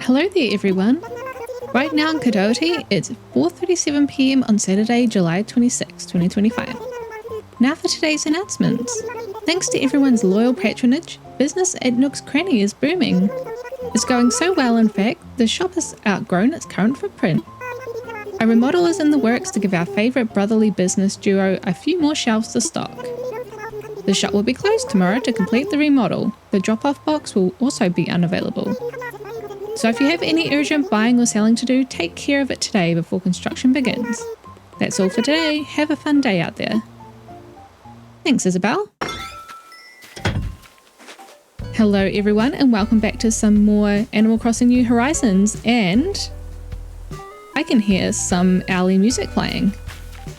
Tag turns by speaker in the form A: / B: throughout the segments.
A: Hello there everyone. Right now in Kadoatie, it's 4:37 PM on Saturday, July 26, 2025. Now for today's announcements. Thanks to everyone's loyal patronage, business at Nook's Cranny is booming. It's going so well, in fact, the shop has outgrown its current footprint. A remodel is in the works to give our favourite brotherly business duo a few more shelves to stock. The shop will be closed tomorrow to complete the remodel. The drop-off box will also be unavailable. So if you have any urgent buying or selling to do, take care of it today before construction begins. That's all for today. Have a fun day out there. Thanks, Isabel. Hello everyone and welcome back to some more Animal Crossing New Horizons, and I can hear some owly music playing.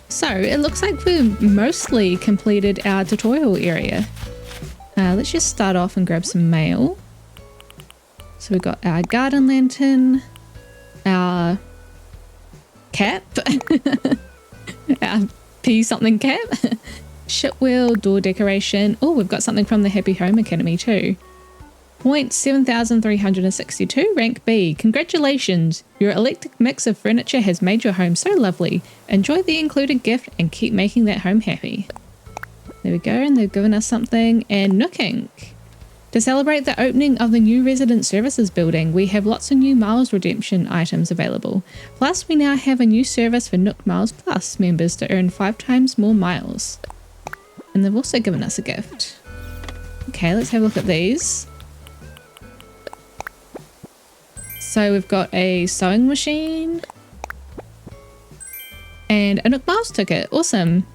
A: So it looks like we've mostly completed our tutorial area. Let's just start off and grab some mail. So we've got our garden lantern, our cap, our P something cap, ship wheel, door decoration. Oh, we've got something from the Happy Home Academy too. Point 7,362, rank B. Congratulations! Your eclectic mix of furniture has made your home so lovely. Enjoy the included gift and keep making that home happy. There we go, and they've given us something. And Nook Inc. To celebrate the opening of the new resident services building, we have lots of new Miles redemption items available. Plus, we now have a new service for Nook Miles Plus members to earn 5 times more miles. And they've also given us a gift. Okay, let's have a look at these. So we've got a sewing machine and a Nook Miles ticket. Awesome.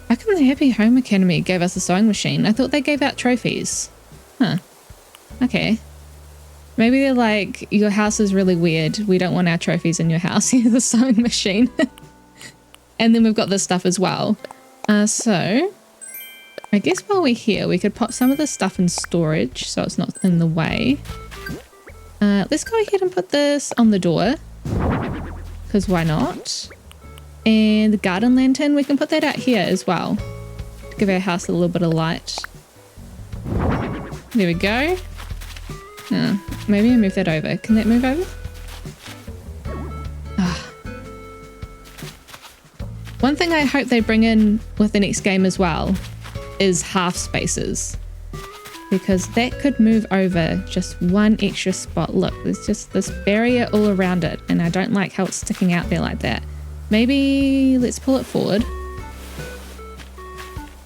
A: How come the Happy Home Academy gave us a sewing machine? I thought they gave out trophies. Huh. Okay. Maybe they're like, your house is really weird. We don't want our trophies in your house. Here's a sewing machine. And then we've got this stuff as well. So I guess while we're here, we could pop some of this stuff in storage so it's not in the way. Let's go ahead and put this on the door, because why not? And the garden lantern, we can put that out here as well to give our house a little bit of light. There we go. Maybe I move that over. Can that move over? One thing I hope they bring in with the next game as well is half spaces, because that could move over just one extra spot. Look, there's just this barrier all around it, and I don't like how it's sticking out there like that. Maybe let's pull it forward.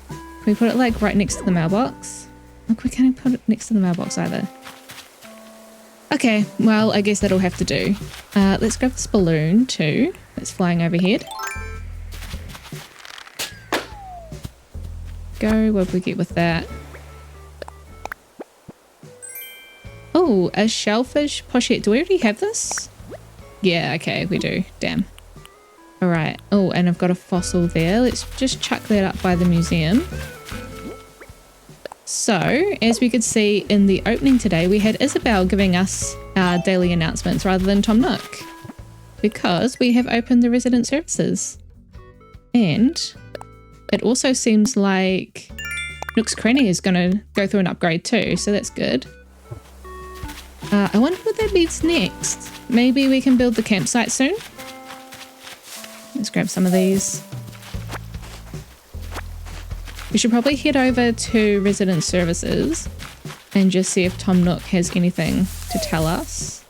A: Can we put it like right next to the mailbox? Look, we can't put it next to the mailbox either. Okay, well, I guess that'll have to do. Let's grab this balloon too that's flying overhead. Go, what did we get with that? Oh, a shellfish pochette. Do we already have this? Yeah, okay, we do. Damn. Alright. Oh, and I've got a fossil there. Let's just chuck that up by the museum. So, as we could see in the opening today, we had Isabel giving us our daily announcements rather than Tom Nook, because we have opened the resident services. And it also seems like Nook's Cranny is going to go through an upgrade too, so that's good. I wonder what that means next. Maybe we can build the campsite soon. Let's grab some of these. We should probably head over to resident services and just see if Tom Nook has anything to tell us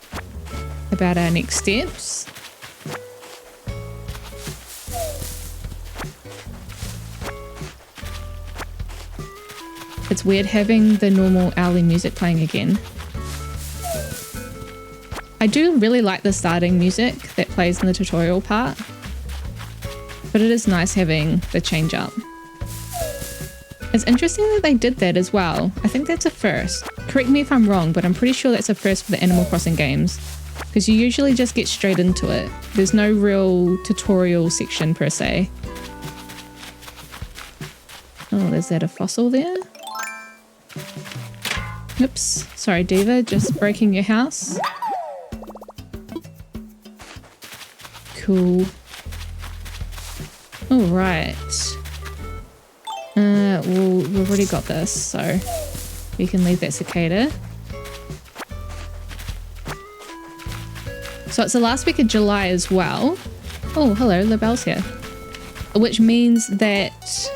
A: about our next steps. It's weird having the normal owly music playing again. I do really like the starting music that plays in the tutorial part, but it is nice having the change up. It's interesting that they did that as well. I think that's a first. Correct me if I'm wrong, but I'm pretty sure that's a first for the Animal Crossing games, because you usually just get straight into it. There's no real tutorial section per se. Oh, is that a fossil there? Oops, sorry Diva, just breaking your house. Cool. All right. Well, we've already got this, so we can leave that cicada. So it's the last week of July as well. Oh, hello, LaBelle's here. Which means that...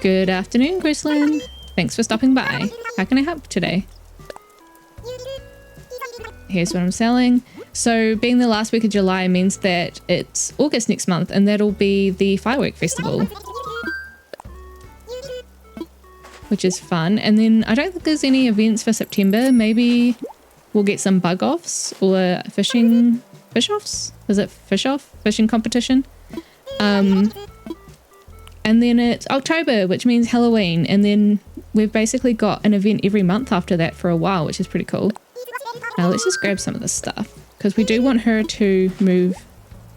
A: Good afternoon, Grislin. Thanks for stopping by. How can I help today? Here's what I'm selling. So being the last week of July means that it's August next month, and that'll be the firework festival. Which is fun. And then I don't think there's any events for September. Maybe we'll get some bug offs or fish offs? Is it fish off? Fishing competition? And then it's October, which means Halloween. And then we've basically got an event every month after that for a while, which is pretty cool. Let's just grab some of this stuff because we do want her to move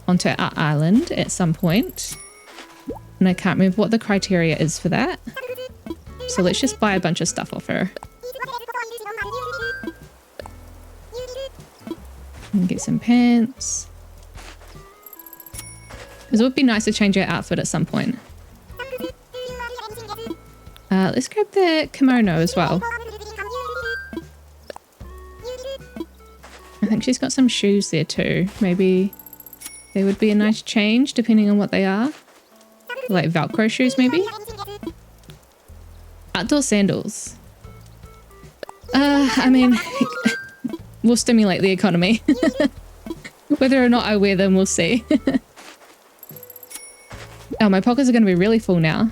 A: onto our island at some point. And I can't remember what the criteria is for that. So let's just buy a bunch of stuff off her. And get some pants. Because it would be nice to change her outfit at some point. Let's grab the kimono as well. I think she's got some shoes there too. Maybe they would be a nice change depending on what they are. Like Velcro shoes maybe? Outdoor sandals. I mean, we'll stimulate the economy. Whether or not I wear them, we'll see. Oh, my pockets are going to be really full now.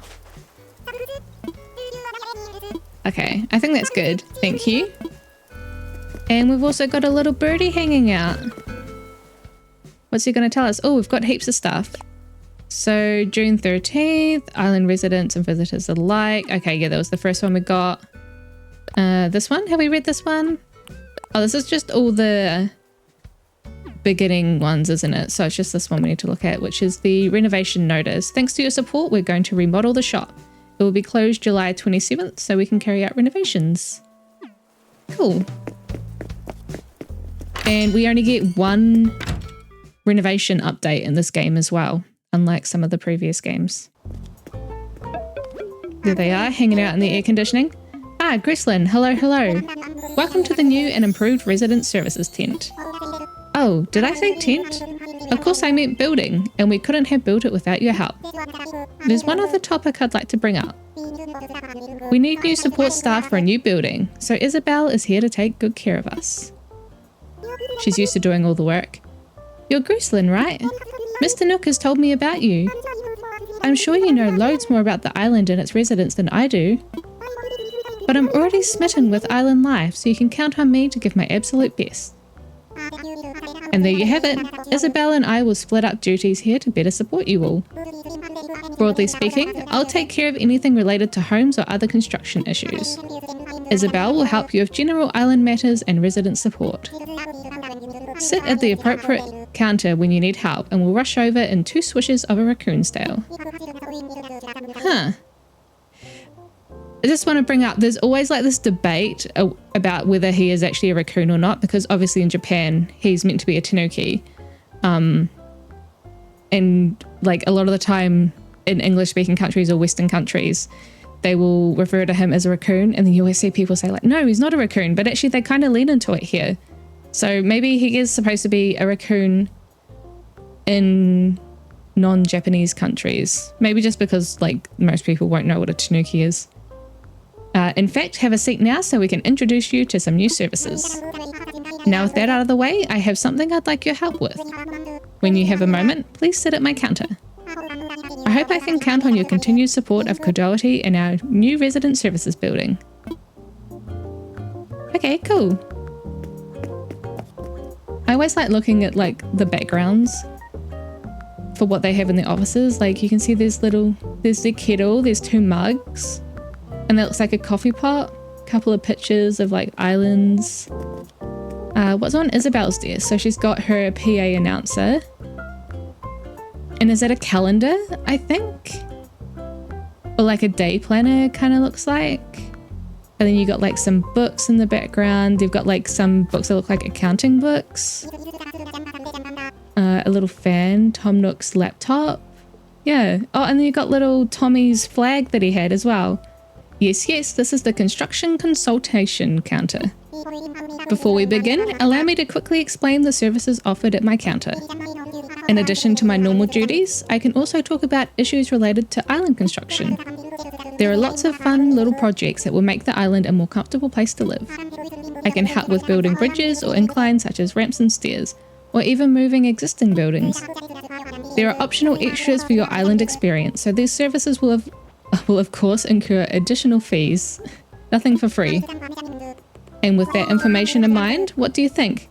A: Okay, I think that's good. Thank you. And we've also got a little birdie hanging out. What's he going to tell us? Oh, we've got heaps of stuff. So June 13th, island residents and visitors alike. Okay, yeah, that was the first one we got. This one, have we read this one? Oh, this is just all the beginning ones, isn't it? So it's just this one we need to look at, which is the renovation notice. Thanks to your support, we're going to remodel the shop. It will be closed July 27th, so we can carry out renovations. Cool. And we only get one renovation update in this game as well, unlike some of the previous games. There they are, hanging out in the air conditioning. Ah, Grislin, hello, hello. Welcome to the new and improved resident services tent. Oh, did I say tent? Of course I meant building, and we couldn't have built it without your help. There's one other topic I'd like to bring up. We need new support staff for a new building, so Isabel is here to take good care of us. She's used to doing all the work. You're Grislin, right? Mr. Nook has told me about you. I'm sure you know loads more about the island and its residents than I do. But I'm already smitten with island life, so you can count on me to give my absolute best. And there you have it. Isabel and I will split up duties here to better support you all. Broadly speaking, I'll take care of anything related to homes or other construction issues. Isabel will help you with general island matters and resident support. Sit at the appropriate counter when you need help and we'll rush over in 2 swishes of a raccoon's tail. Huh. I just want to bring up, there's always like this debate about whether he is actually a raccoon or not, because obviously in Japan he's meant to be a tanuki. And like a lot of the time in English speaking countries or Western countries, they will refer to him as a raccoon, and then you always see people say like, no, he's not a raccoon, but actually they kind of lean into it here. So maybe he is supposed to be a raccoon in non-Japanese countries. Maybe just because like most people won't know what a tanuki is. In fact, have a seat now so we can introduce you to some new services. Now with that out of the way, I have something I'd like your help with. When you have a moment, please sit at my counter. I hope I can count on your continued support of Kadoatie in our new resident services building. Okay, cool. I always like looking at like the backgrounds for what they have in the offices. Like you can see there's the kettle, there's 2 mugs. And that looks like a coffee pot, a couple of pictures of like islands. What's on Isabel's desk? So she's got her PA announcer. And is that a calendar, I think? Or like a day planner kind of looks like. And then you got like some books in the background. They've got like some books that look like accounting books. A little fan, Tom Nook's laptop. Yeah. Oh, and then you got little Tommy's flag that he had as well. Yes, this is the construction consultation counter. Before we begin, allow me to quickly explain the services offered at my counter. In addition to my normal duties, I can also talk about issues related to island construction. There are lots of fun little projects that will make the island a more comfortable place to live. I can help with building bridges or inclines such as ramps and stairs, or even moving existing buildings. There are optional extras for your island experience, so these services will of course incur additional fees. Nothing for free. And with that information in mind, what do you think?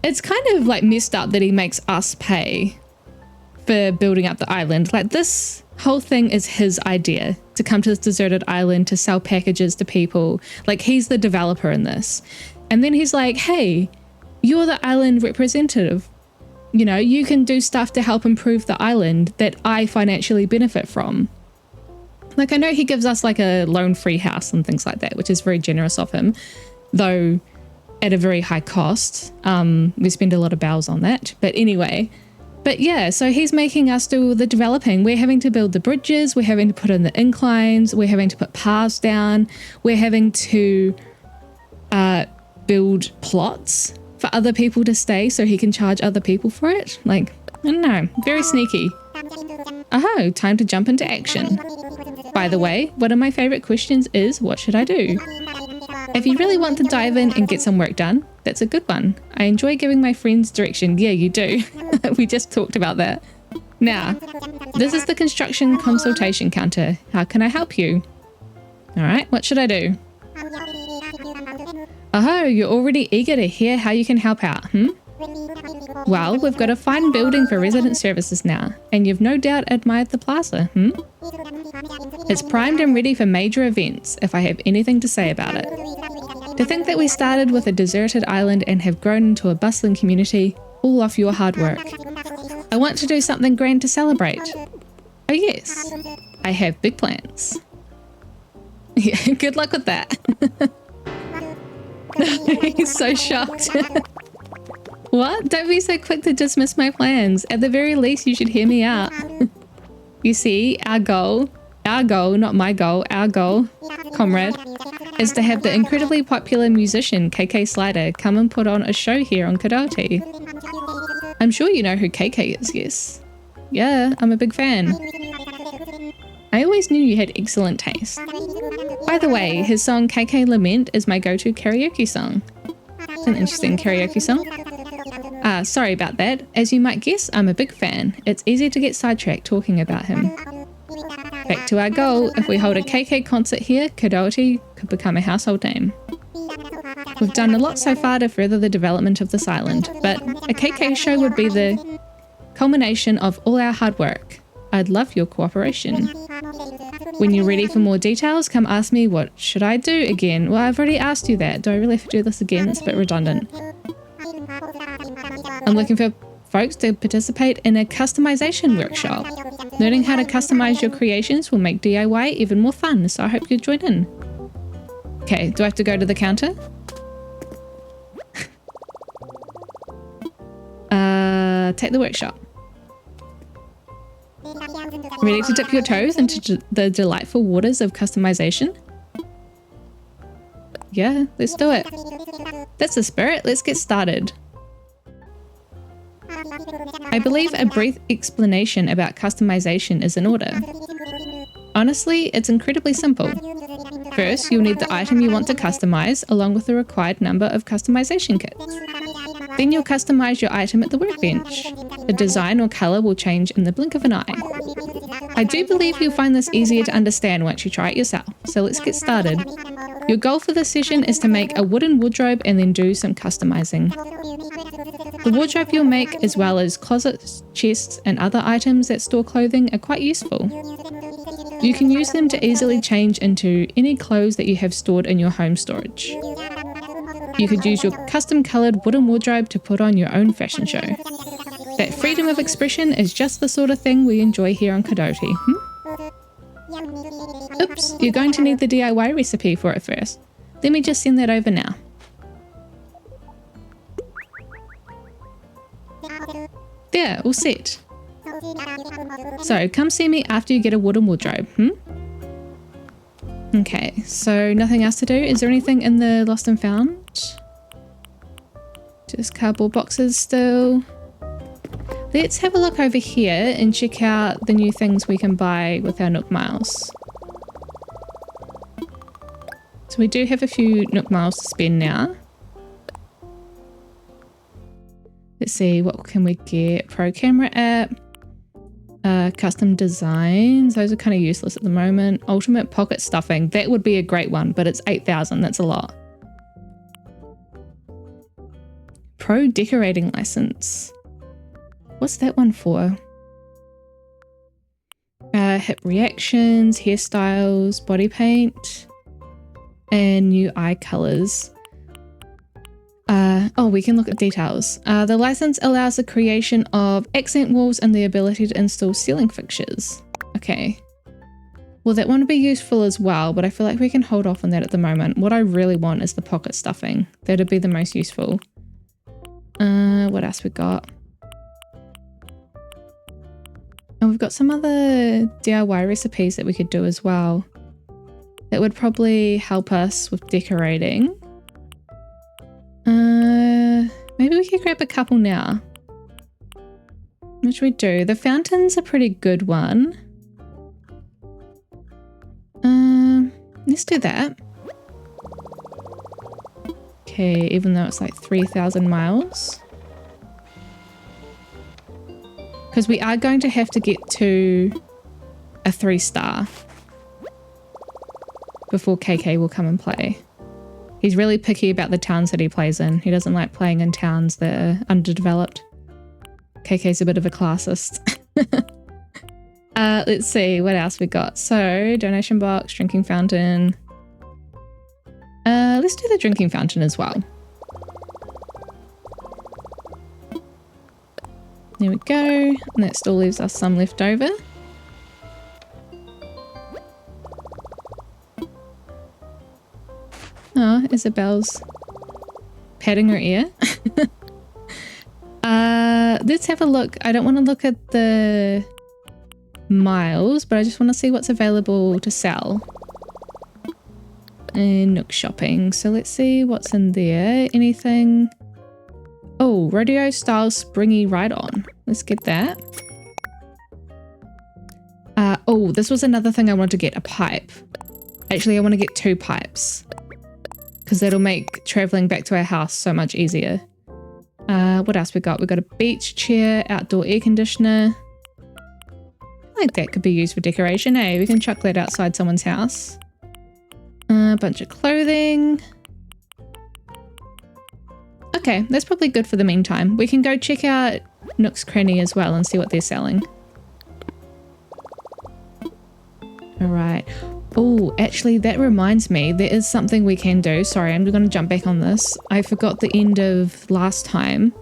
A: It's kind of like messed up that he makes us pay for building up the island. Like, this whole thing is his idea, to come to this deserted island to sell packages to people. Like, he's the developer in this. And then he's like, hey, you're the island representative. You know, you can do stuff to help improve the island that I financially benefit from. Like, I know he gives us like a loan-free house and things like that, which is very generous of him, though at a very high cost. We spend a lot of bells on that. But anyway, but yeah, so he's making us do the developing. We're having to build the bridges, we're having to put in the inclines, we're having to put paths down, we're having to build plots for other people to stay so he can charge other people for it. Like, I don't know, very sneaky. Oh, time to jump into action. By the way, one of my favorite questions is, what should I do? If you really want to dive in and get some work done, that's a good one. I enjoy giving my friends direction. Yeah, you do. We just talked about that. Now, this is the construction consultation counter. How can I help you? All right, what should I do? Oh, you're already eager to hear how you can help out, Well, we've got a fine building for resident services now, and you've no doubt admired the plaza, It's primed and ready for major events, if I have anything to say about it. To think that we started with a deserted island and have grown into a bustling community, all off your hard work. I want to do something grand to celebrate. Oh yes, I have big plans. Yeah, good luck with that. He's so shocked. What? Don't be so quick to dismiss my plans. At the very least, you should hear me out. You see, our goal, not my goal, our goal, comrade, is to have the incredibly popular musician KK Slider come and put on a show here on Kadoatie. I'm sure you know who KK is, yes? Yeah, I'm a big fan. I always knew you had excellent taste. By the way, his song KK Lament is my go-to karaoke song. It's an interesting karaoke song. Sorry about that. As you might guess, I'm a big fan. It's easy to get sidetracked talking about him. Back to our goal, if we hold a KK concert here, Kadoatie could become a household name. We've done a lot so far to further the development of this island, but a KK show would be the culmination of all our hard work. I'd love your cooperation. When you're ready for more details, come ask me what should I do again. Well, I've already asked you that. Do I really have to do this again? It's a bit redundant. I'm looking for folks to participate in a customization workshop. Learning how to customize your creations will make DIY even more fun, so I hope you join in. Okay, do I have to go to the counter? Take the workshop. Ready to dip your toes into the delightful waters of customization? Yeah, let's do it. That's the spirit, let's get started. I believe a brief explanation about customization is in order. Honestly, it's incredibly simple. First, you'll need the item you want to customize, along with the required number of customization kits. Then you'll customize your item at the workbench. The design or color will change in the blink of an eye. I do believe you'll find this easier to understand once you try it yourself, so let's get started. Your goal for this session is to make a wooden wardrobe and then do some customizing. The wardrobe you'll make, as well as closets, chests, and other items that store clothing, are quite useful. You can use them to easily change into any clothes that you have stored in your home storage. You could use your custom-coloured wooden wardrobe to put on your own fashion show. That freedom of expression is just the sort of thing we enjoy here on Kadoatie. Oops, you're going to need the DIY recipe for it first. Let me just send that over now. There, all set. So, come see me after you get a wooden wardrobe, Okay, so nothing else to do. Is there anything in the lost and found? Just cardboard boxes still. Let's have a look over here and check out the new things we can buy with our Nook Miles. So we do have a few Nook Miles to spend now. Let's see, what can we get? Pro camera app. Custom designs. Those are kind of useless at the moment. Ultimate pocket stuffing. That would be a great one, but it's 8,000. That's a lot. Pro decorating license. What's that one for? Hip reactions, hairstyles, body paint, and new eye colors. Oh, we can look at details. The license allows the creation of accent walls and the ability to install ceiling fixtures. Okay. Well, that one would be useful as well, but I feel like we can hold off on that at the moment. What I really want is the pocket stuffing. That'd be the most useful. What else we got? And we've got some other DIY recipes that we could do as well. That would probably help us with decorating. Maybe we could grab a couple now. What should we do? The fountain's a pretty good one. Let's do that. Okay, even though it's like 3,000 miles. Because we are going to have to get to a 3-star before KK will come and play. He's really picky about the towns that he plays in. He doesn't like playing in towns that are underdeveloped. KK's a bit of a classist. Let's see what else we got. So, donation box, drinking fountain. Let's do the drinking fountain as well. There we go. And that still leaves us some left over. Oh, Isabel's patting her ear. Let's have a look. I don't want to look at the miles, but I just want to see what's available to sell in Nook Shopping. So let's see what's in there. Anything? Oh, rodeo style springy ride-on. Let's get that. Oh, this was another thing I wanted to get, a pipe. Actually, I want to get 2 pipes because that'll make traveling back to our house so much easier. What else we got? We got a beach chair, outdoor air conditioner. I think that could be used for decoration, eh? We can chuck that outside someone's house. A bunch of clothing. Okay, that's probably good for the meantime. We can go check out Nook's Cranny as well and see what they're selling. Alright. Oh, actually, that reminds me, there is something we can do. Sorry, I'm going to jump back on this. I forgot the end of last time.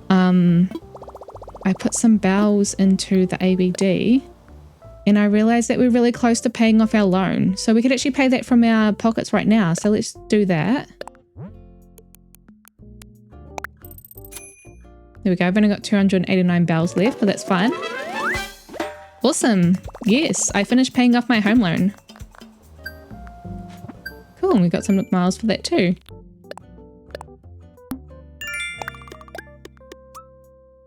A: I put some bells into the ABD and I realized that we're really close to paying off our loan. So we could actually pay that from our pockets right now. So let's do that. There we go. I've only got 289 bells left, but that's fine. Awesome. Yes, I finished paying off my home loan. Cool, and we got some Nook Miles for that too.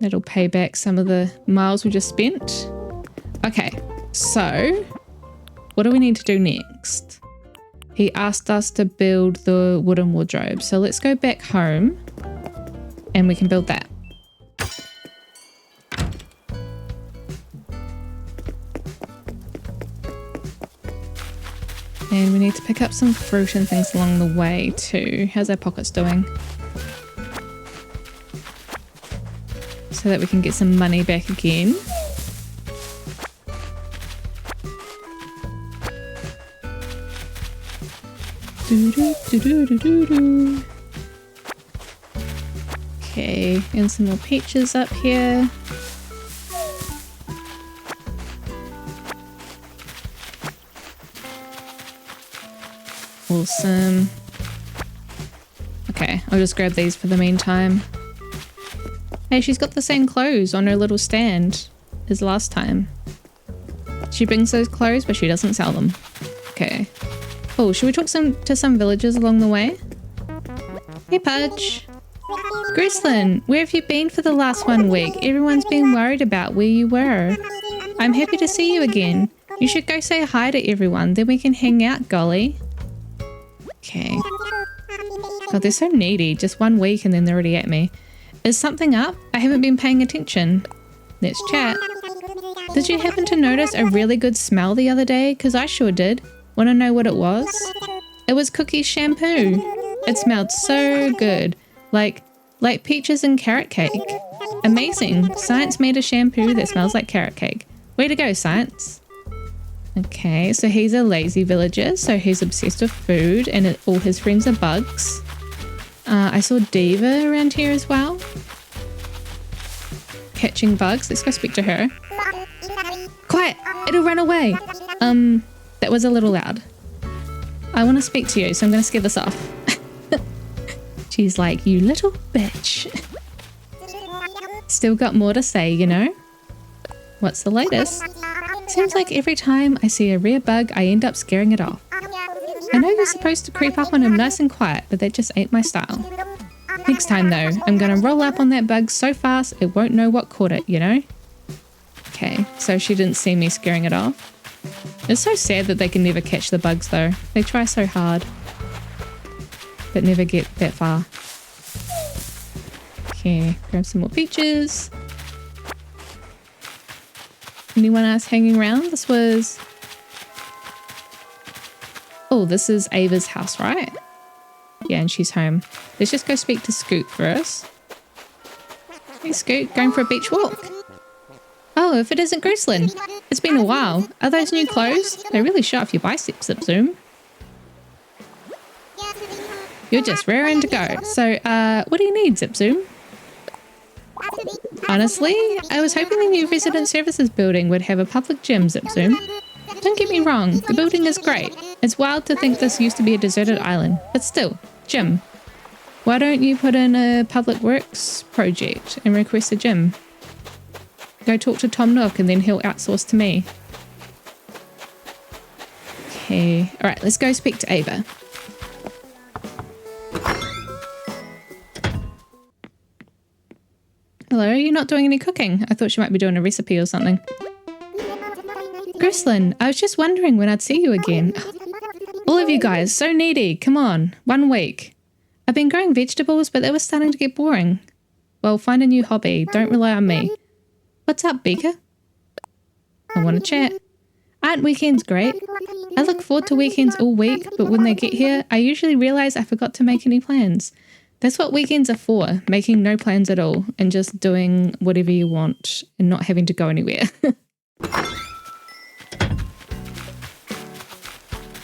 A: That'll pay back some of the miles we just spent. Okay, so what do we need to do next? He asked us to build the wooden wardrobe. So let's go back home and we can build that. And we need to pick up some fruit and things along the way too. How's our pockets doing? So that we can get some money back again. Okay, and some more peaches up here. Awesome. Okay, I'll just grab these for the meantime. Hey, she's got the same clothes on her little stand as last time. She brings those clothes, but she doesn't sell them. Okay. Oh, should we talk to some villagers along the way? Hey, Pudge. Grislin, where have you been for the last 1 week? Everyone's been worried about where you were. I'm happy to see you again. You should go say hi to everyone, then we can hang out, Golly. Okay. God, they're so needy. Just 1 week and then they're already at me. Is something up? I haven't been paying attention. Let's chat. Did you happen to notice a really good smell the other day? Because I sure did. Want to know what it was? It was Cookie's shampoo. It smelled so good. Like peaches and carrot cake. Amazing. Science made a shampoo that smells like carrot cake. Way to go, Science. Okay, so he's a lazy villager, so he's obsessed with food and all his friends are bugs. I saw Diva around here as well. Catching bugs. Let's go speak to her. Quiet! It'll run away! That was a little loud. I want to speak to you, so I'm going to scare this off. She's like, you little bitch. Still got more to say, you know? What's the latest? Seems like every time I see a rare bug, I end up scaring it off. I know you're supposed to creep up on him nice and quiet, but that just ain't my style. Next time though, I'm gonna roll up on that bug so fast it won't know what caught it, you know? Okay, so she didn't see me scaring it off. It's so sad that they can never catch the bugs though. They try so hard, but never get that far. Okay, grab some more peaches. Anyone else hanging around? This was... Oh, this is Ava's house, right? Yeah, and she's home. Let's just go speak to Scoot first. Hey Scoot, going for a beach walk. Oh, if it isn't Grislin. It's been a while. Are those new clothes? They really show off your biceps, Zipzoom. You're just raring to go. So, what do you need, Zipzoom? Honestly, I was hoping the new resident services building would have a public gym, Zipzoom. Don't get me wrong, the building is great. It's wild to think this used to be a deserted island, but still, gym. Why don't you put in a public works project and request a gym? Go talk to Tom Nook and then he'll outsource to me. Okay, alright, let's go speak to Ava. Hello, you're not doing any cooking. I thought you might be doing a recipe or something. Grislin, I was just wondering when I'd see you again. All of you guys, so needy. Come on, 1 week. I've been growing vegetables, but they were starting to get boring. Well, find a new hobby. Don't rely on me. What's up, Beaker? I want to chat. Aren't weekends great? I look forward to weekends all week, but when they get here, I usually realize I forgot to make any plans. That's what weekends are for, making no plans at all and just doing whatever you want and not having to go anywhere.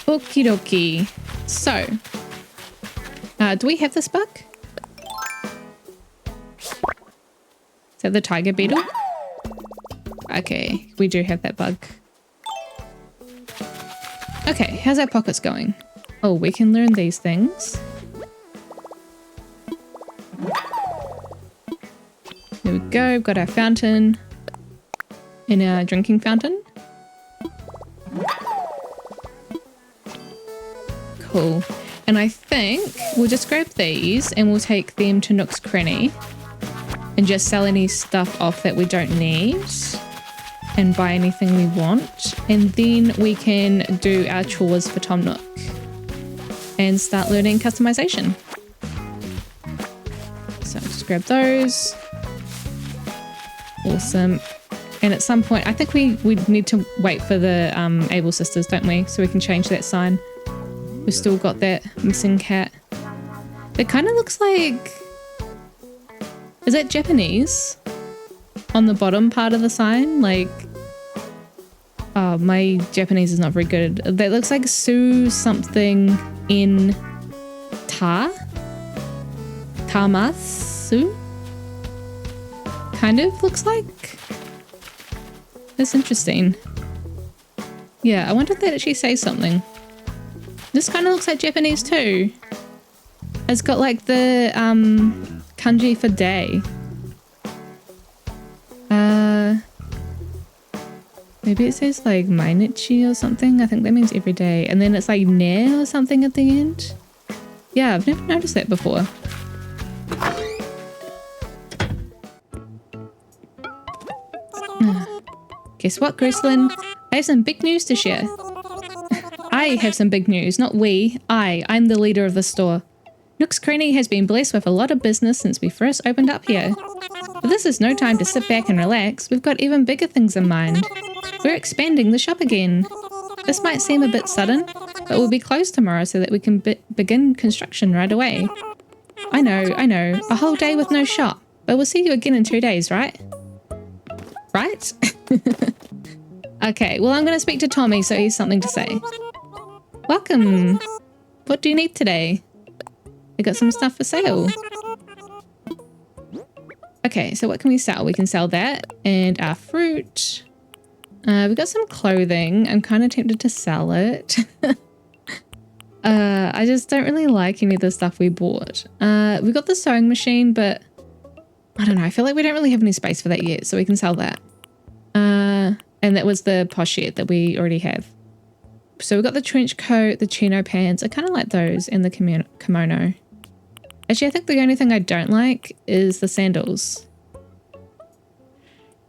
A: Okie dokie. So, do we have this bug? Is that the tiger beetle? Okay, we do have that bug. Okay, how's our pockets going? Oh, we can learn these things. There we go, we've got our fountain and our drinking fountain. Cool. And I think we'll just grab these and we'll take them to Nook's Cranny and just sell any stuff off that we don't need and buy anything we want. And then we can do our chores for Tom Nook and start learning customization. So just grab those. Awesome. And at some point, I think we need to wait for the Able Sisters, don't we? So we can change that sign. We've still got that missing cat. It kind of looks like... Is that Japanese? On the bottom part of the sign? Like... Oh, my Japanese is not very good. That looks like Su something in Ta? Tamasu? Kind of looks like. That's interesting. Yeah, I wonder if that actually says something. This kind of looks like Japanese too. It's got like the kanji for day. Maybe it says like mainichi or something. I think that means every day. And then it's like ne or something at the end. Yeah, I've never noticed that before. Guess what, Greslin? I have some big news to share. I have some big news, not we. I'm the leader of the store. Nook's Cranny has been blessed with a lot of business since we first opened up here. But this is no time to sit back and relax. We've got even bigger things in mind. We're expanding the shop again. This might seem a bit sudden, but we'll be closed tomorrow so that we can begin construction right away. I know, a whole day with no shop. But we'll see you again in 2 days, right? Right? Okay, well, I'm going to speak to Tommy so he has something to say. Welcome. What do you need today? I got some stuff for sale. Okay, so what can we sell? We can sell that and our fruit. We've got some clothing. I'm kind of tempted to sell it. I just don't really like any of the stuff we bought. We got the sewing machine, but I don't know. I feel like we don't really have any space for that yet, so we can sell that. And that was the pochette that we already have. So we've got the trench coat, the chino pants. I kind of like those, and the kimono. Actually, I think the only thing I don't like is the sandals.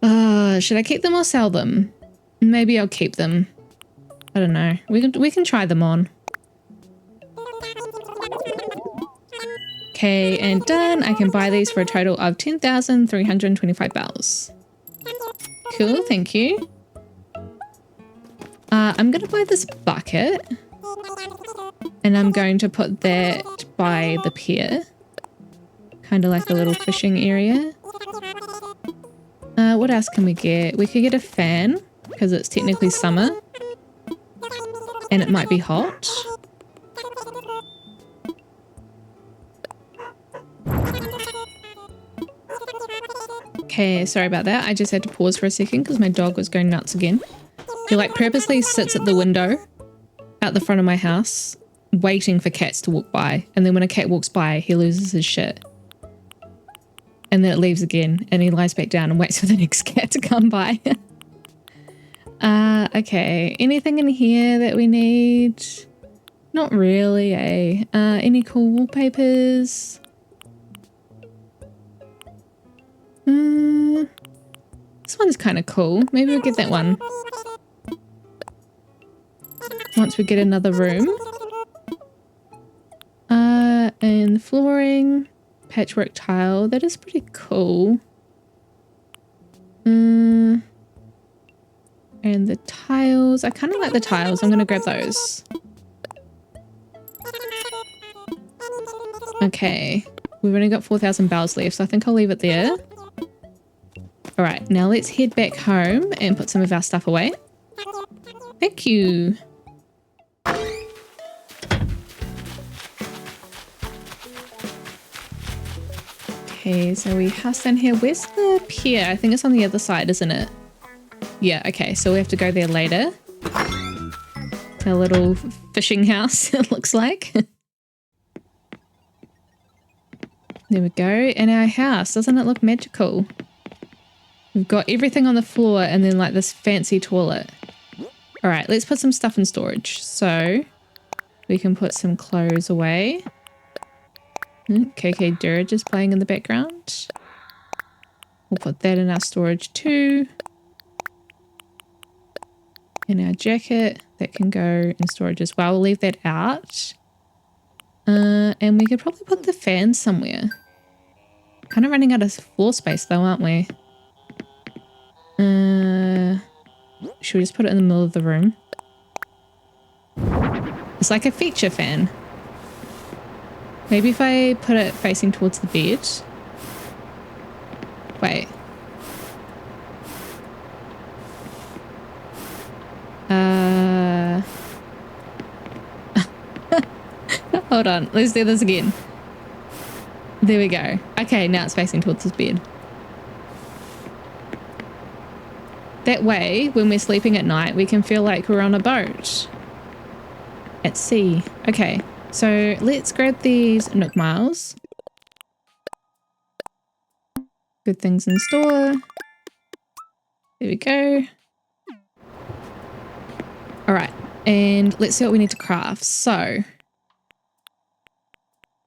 A: Should I keep them or sell them? Maybe I'll keep them. I don't know. We can try them on. Okay, and done. I can buy these for a total of 10,325 bells. Cool, thank you. I'm going to buy this bucket. And I'm going to put that by the pier. Kind of like a little fishing area. What else can we get? We could get a fan, because it's technically summer. And it might be hot. Okay, sorry about that. I just had to pause for a second because my dog was going nuts again. He like purposely sits at the window out the front of my house waiting for cats to walk by. And then when a cat walks by, he loses his shit. And then it leaves again and he lies back down and waits for the next cat to come by. Okay. Anything in here that we need? Not really, eh? Any cool wallpapers? This one's kind of cool. Maybe we'll get that one. Once we get another room. And the flooring, patchwork tile, that is pretty cool. And the tiles, I kind of like the tiles. I'm going to grab those. Okay, we've only got 4,000 bells left, so I think I'll leave it there. All right, now let's head back home and put some of our stuff away. Thank you. Okay, so we house down here. Where's the pier? I think it's on the other side, isn't it? Yeah, okay, so we have to go there later. It's our little fishing house, it looks like. There we go. And our house, doesn't it look magical? We've got everything on the floor and then like this fancy toilet. All right, let's put some stuff in storage. So we can put some clothes away. KK Dirge is playing in the background. We'll put that in our storage too. And our jacket, that can go in storage as well. We'll leave that out. And we could probably put the fan somewhere. Kind of running out of floor space though, aren't we? Should we just put it in the middle of the room? It's like a feature fan. Maybe if I put it facing towards the bed. Wait. Hold on, let's do this again. There we go. Okay, now it's facing towards his bed. That way, when we're sleeping at night, we can feel like we're on a boat. At sea. Okay, so let's grab these Nook Miles. Good things in store. There we go. Alright, and let's see what we need to craft. So,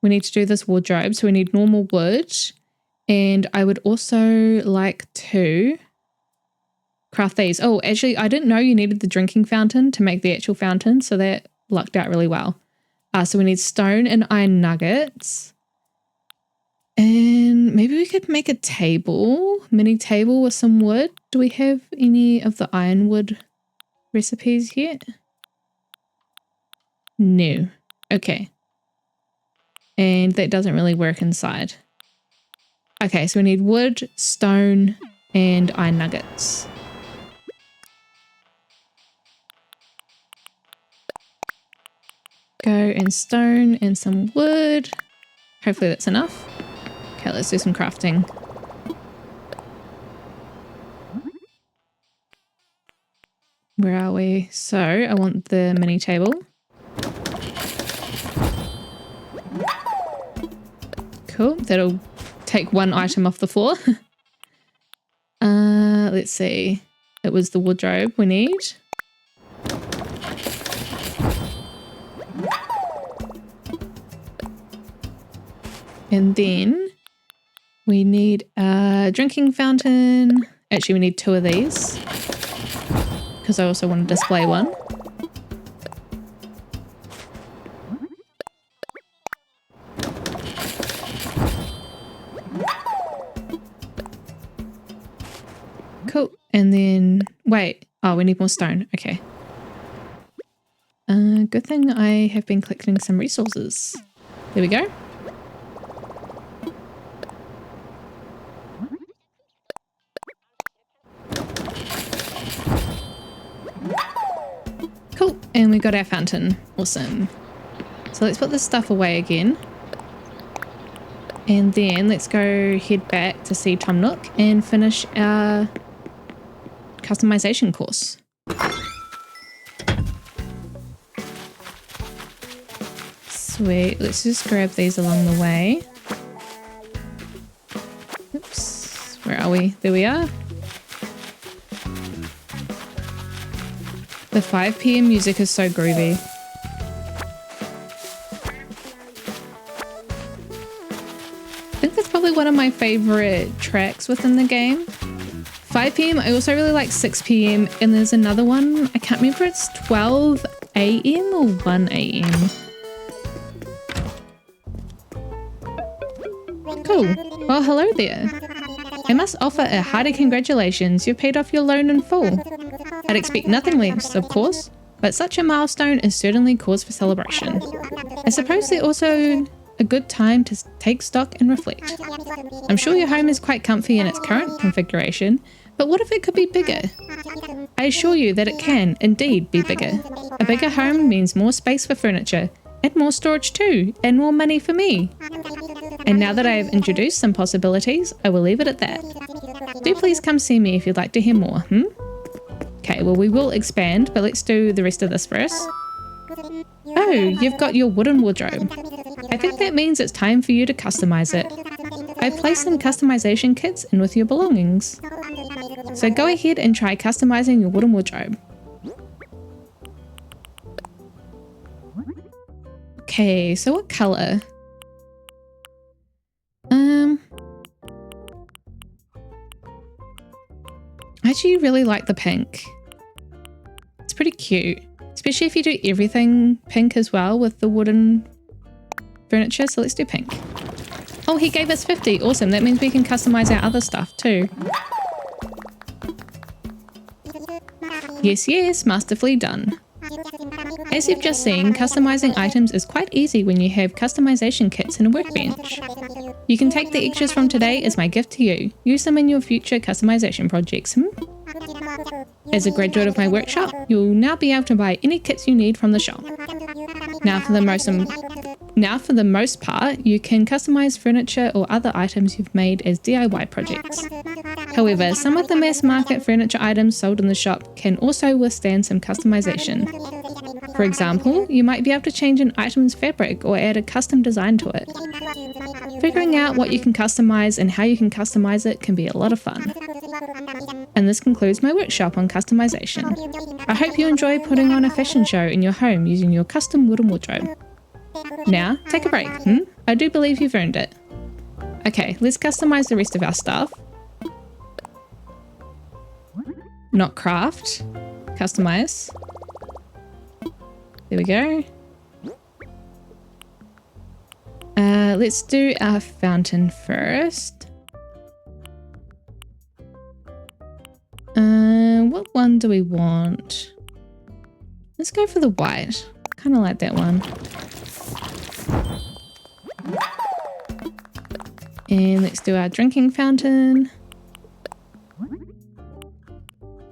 A: we need to do this wardrobe. So we need normal wood. And I would also like to craft these. Oh, actually, I didn't know you needed the drinking fountain to make the actual fountain, so that lucked out really well. So we need stone and iron nuggets. And maybe we could make a table, mini table with some wood. Do we have any of the ironwood recipes yet? No. Okay. And that doesn't really work inside. Okay, so we need wood, stone, and iron nuggets. Go and stone and some wood. Hopefully that's enough. Okay, let's do some crafting. Where are we? So I want the mini table. Cool. That'll take one item off the floor. Let's see. It was the wardrobe we need. And then we need a drinking fountain. Actually, we need 2 of these because I also want to display one. Cool. And then, wait. Oh, we need more stone. Okay. Good thing I have been collecting some resources. There we go. Cool. And we got our fountain. Awesome. So let's put this stuff away again. And then let's go head back to see Tom Nook and finish our customization course. Sweet. Let's just grab these along the way. Oops. Where are we? There we are. The 5 PM music is so groovy. I think that's probably one of my favorite tracks within the game. 5 PM. I also really like 6 PM. And there's another one. I can't remember if it's 12 AM or 1 AM. Cool. Well, hello there. I must offer a hearty congratulations. You've paid off your loan in full. I'd expect nothing less, of course, but such a milestone is certainly cause for celebration. I suppose they're also a good time to take stock and reflect. I'm sure your home is quite comfy in its current configuration, but what if it could be bigger? I assure you that it can, indeed, be bigger. A bigger home means more space for furniture, and more storage too, and more money for me. And now that I have introduced some possibilities, I will leave it at that. Do please come see me if you'd like to hear more, Okay, well we will expand, but let's do the rest of this first. Oh, you've got your wooden wardrobe. I think that means it's time for you to customize it. I've placed some customization kits in with your belongings. So go ahead and try customizing your wooden wardrobe. Okay, so what color? I actually really like the pink. It's pretty cute, especially if you do everything pink as well with the wooden furniture. So let's do pink. Oh, he gave us 50. Awesome. That means we can customize our other stuff too. Yes, yes, masterfully done. As you've just seen, customizing items is quite easy when you have customization kits and a workbench. You can take the extras from today as my gift to you. Use them in your future customization projects. As a graduate of my workshop, you'll now be able to buy any kits you need from the shop. Now for the most part, you can customize furniture or other items you've made as DIY projects. However, some of the mass market furniture items sold in the shop can also withstand some customization. For example, you might be able to change an item's fabric or add a custom design to it. Figuring out what you can customize and how you can customize it can be a lot of fun. And this concludes my workshop on customization. I hope you enjoy putting on a fashion show in your home using your custom wooden wardrobe. Now, take a break, I do believe you've earned it. Okay, let's customize the rest of our stuff. not craft, customize. There we go. Let's do our fountain first. What one do we want? Let's go for the white. Kind of like that one. And let's do our drinking fountain.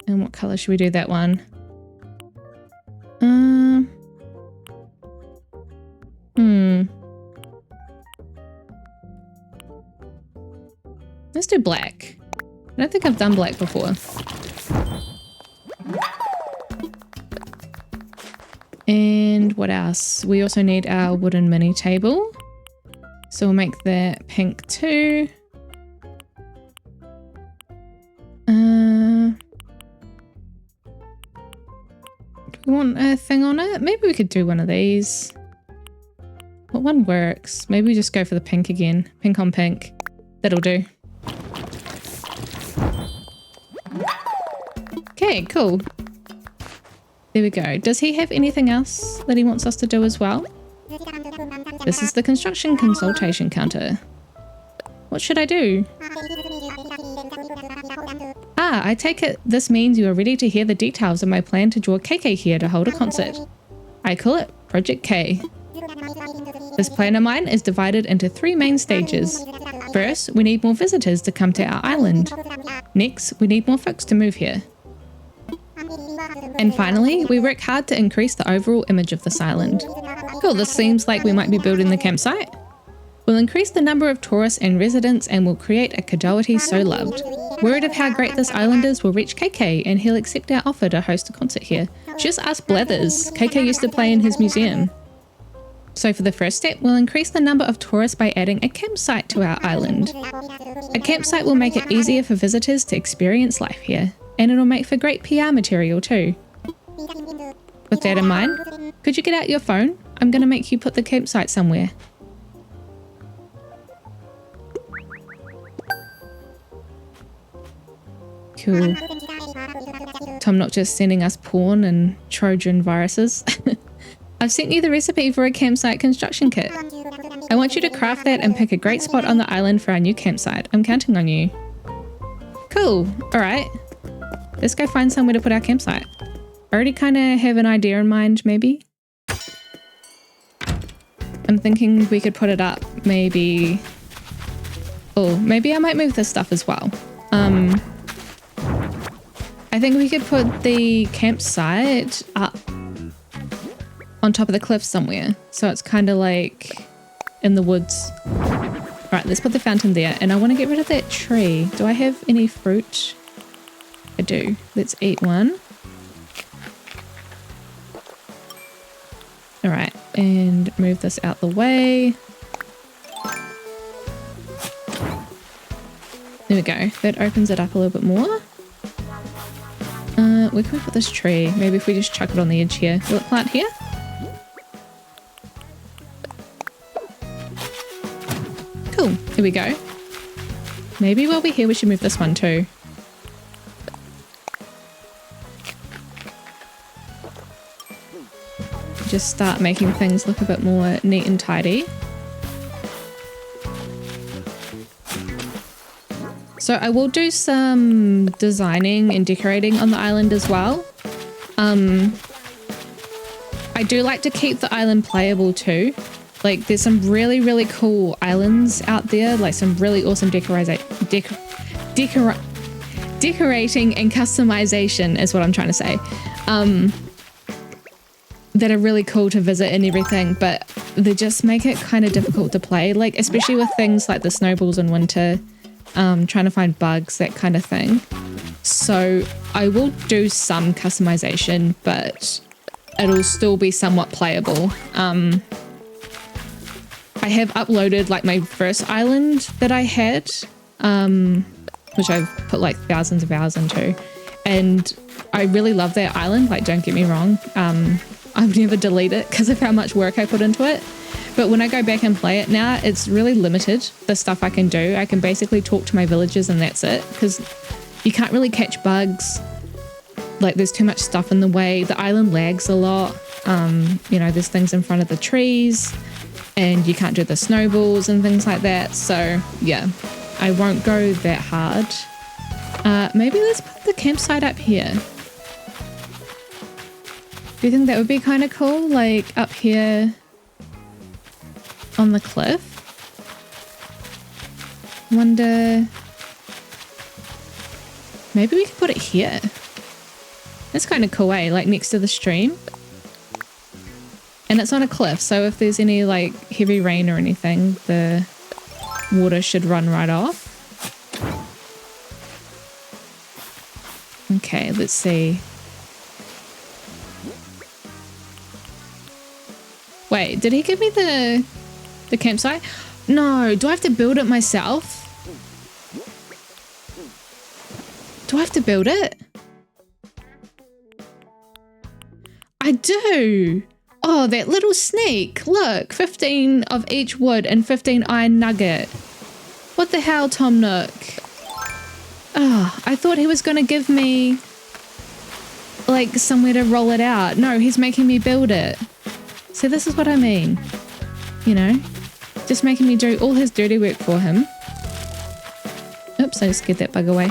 A: And what color should we do that one? Let's do black. I don't think I've done black before. And what else? We also need our wooden mini table. So we'll make that pink too. Do we want a thing on it? Maybe we could do one of these. What one works? Maybe we just go for the pink again. Pink on pink. That'll do. Okay, cool. There we go. Does he have anything else that he wants us to do as well? This is the construction consultation counter. What should I do? I take it this means you are ready to hear the details of my plan to draw KK here to hold a concert. I call it Project K. This plan of mine is divided into 3 main stages. First, we need more visitors to come to our island. Next, we need more folks to move here. And finally, we work hard to increase the overall image of this island. Cool, this seems like we might be building the campsite. We'll increase the number of tourists and residents and we'll create a Kadoatie so loved. Word of how great this island is will reach KK and he'll accept our offer to host a concert here. Just ask Blathers. KK used to play in his museum. So for the first step, we'll increase the number of tourists by adding a campsite to our island. A campsite will make it easier for visitors to experience life here. And it'll make for great PR material too. With that in mind, could you get out your phone? I'm going to make you put the campsite somewhere. Cool. Tom not just sending us porn and Trojan viruses. I've sent you the recipe for a campsite construction kit. I want you to craft that and pick a great spot on the island for our new campsite. I'm counting on you. Cool. Alright. Let's go find somewhere to put our campsite. I already kind of have an idea in mind, maybe. I'm thinking we could put it up, maybe... Oh, maybe I might move this stuff as well. I think we could put the campsite up on top of the cliff somewhere. So it's kind of like in the woods. Right, let's put the fountain there. And I want to get rid of that tree. Do I have any fruit? I do. Let's eat one. All right, and move this out the way. There we go. That opens it up a little bit more. Where can we put this tree? Maybe if we just chuck it on the edge here. Will it plant here? Cool. Here we go. Maybe while we're here we should move this one too. Just start making things look a bit more neat and tidy. So I will do some designing and decorating on the island as well. I do like to keep the island playable too. Like there's some really, really cool islands out there, like some really awesome decorating and customization is what I'm trying to say. That are really cool to visit and everything, but they just make it kind of difficult to play, like especially with things like the snowballs in winter, trying to find bugs, that kind of thing. So I will do some customization, but it'll still be somewhat playable. I have uploaded like my first island that I had, which I've put like thousands of hours into, and I really love that island, like don't get me wrong. I've never deleted it because of how much work I put into it. But when I go back and play it now, it's really limited, the stuff I can do. I can basically talk to my villagers and that's it, because you can't really catch bugs. like there's too much stuff in the way. The island lags a lot. You know, there's things in front of the trees and you can't do the snowballs and things like that. So yeah, I won't go that hard. Maybe let's put the campsite up here. Do you think that would be kind of cool? Like up here on the cliff? Wonder... Maybe we could put it here. That's kind of cool, eh? Like next to the stream. And it's on a cliff, so if there's any like heavy rain or anything, the water should run right off. Okay, let's see. Wait, did he give me the campsite? No, do I have to build it myself? Do I have to build it? I do. Oh, that little sneak. Look, 15 of each wood and 15 iron nugget. What the hell, Tom Nook? Oh, I thought he was going to give me like somewhere to roll it out. No, he's making me build it. So this is what I mean. You know, just making me do all his dirty work for him. Oops, I just scared that bug away.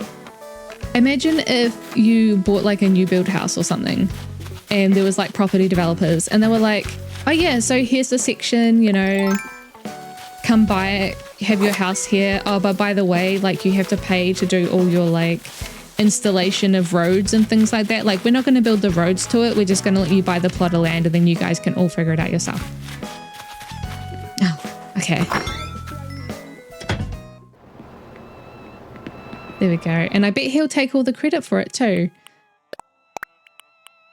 A: Imagine if you bought like a new build house or something and there was like property developers and they were like, oh yeah, so here's the section, you know, come buy it, have your house here. Oh, but by the way, like you have to pay to do all your like installation of roads and things like that. Like we're not going to build the roads to it. We're just going to let you buy the plot of land and then you guys can all figure it out yourself. Oh, okay. There we go. And I bet he'll take all the credit for it too.